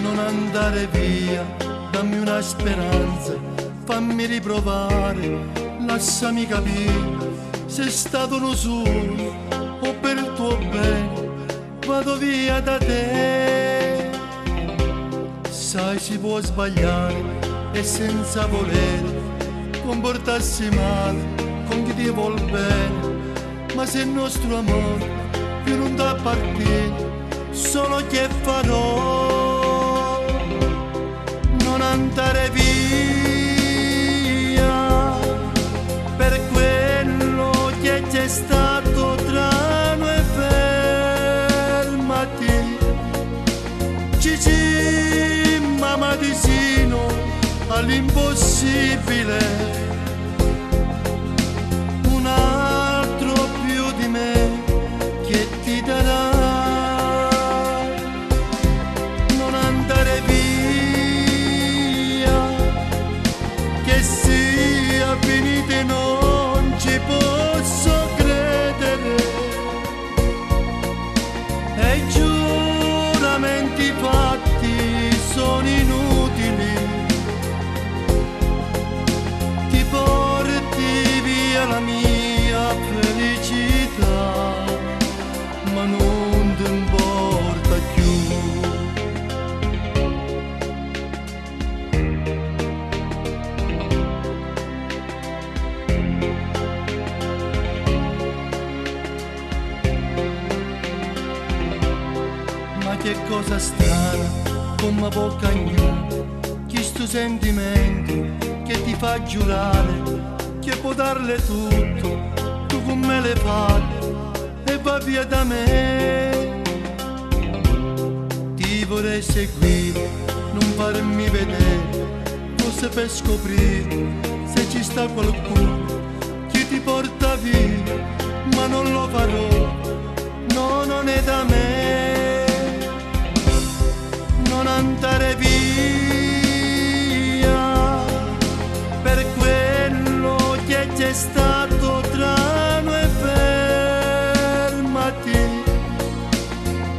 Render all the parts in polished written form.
Non andare via, dammi una speranza, fammi riprovare, lasciami capire se è stato un solo o per il tuo bene vado via da te. Sai, si può sbagliare e senza volere comportarsi male con chi ti vuol bene, ma se il nostro amore più non t'appartiene, solo che farò? Non andare via per quello che c'è stato tra noi, fermati. Cici, mamma di sino all'impossibile, un altro più di me che ti darà. Non andare via, che sia finita e non ci posso credere, e i giuramenti fatti sono inutili. Ti porti via la mia felicità, ma non ti importa più. Ma che cosa strana, come può cambiare questo sentimento che ti fa giurare che può darle tutto, tu con me le parli e va via da me. Ti vorrei seguire, non farmi vedere, forse per scoprire se ci sta qualcuno che ti porta via, ma non lo farò, no, non è da me. Non andare via per quello che c'è stato tra noi, fermati.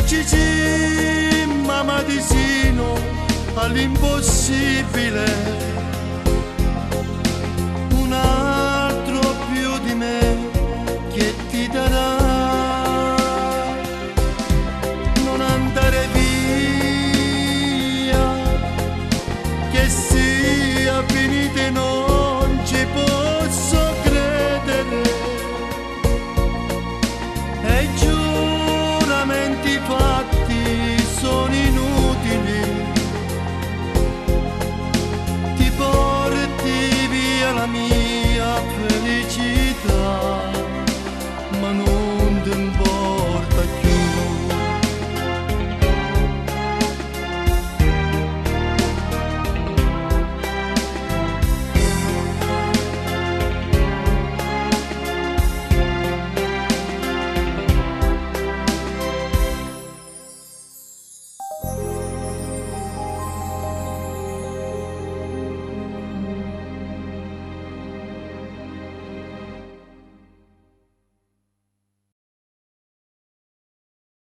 Cici, mamma di sino all'impossibile, un altro più di me che ti darà.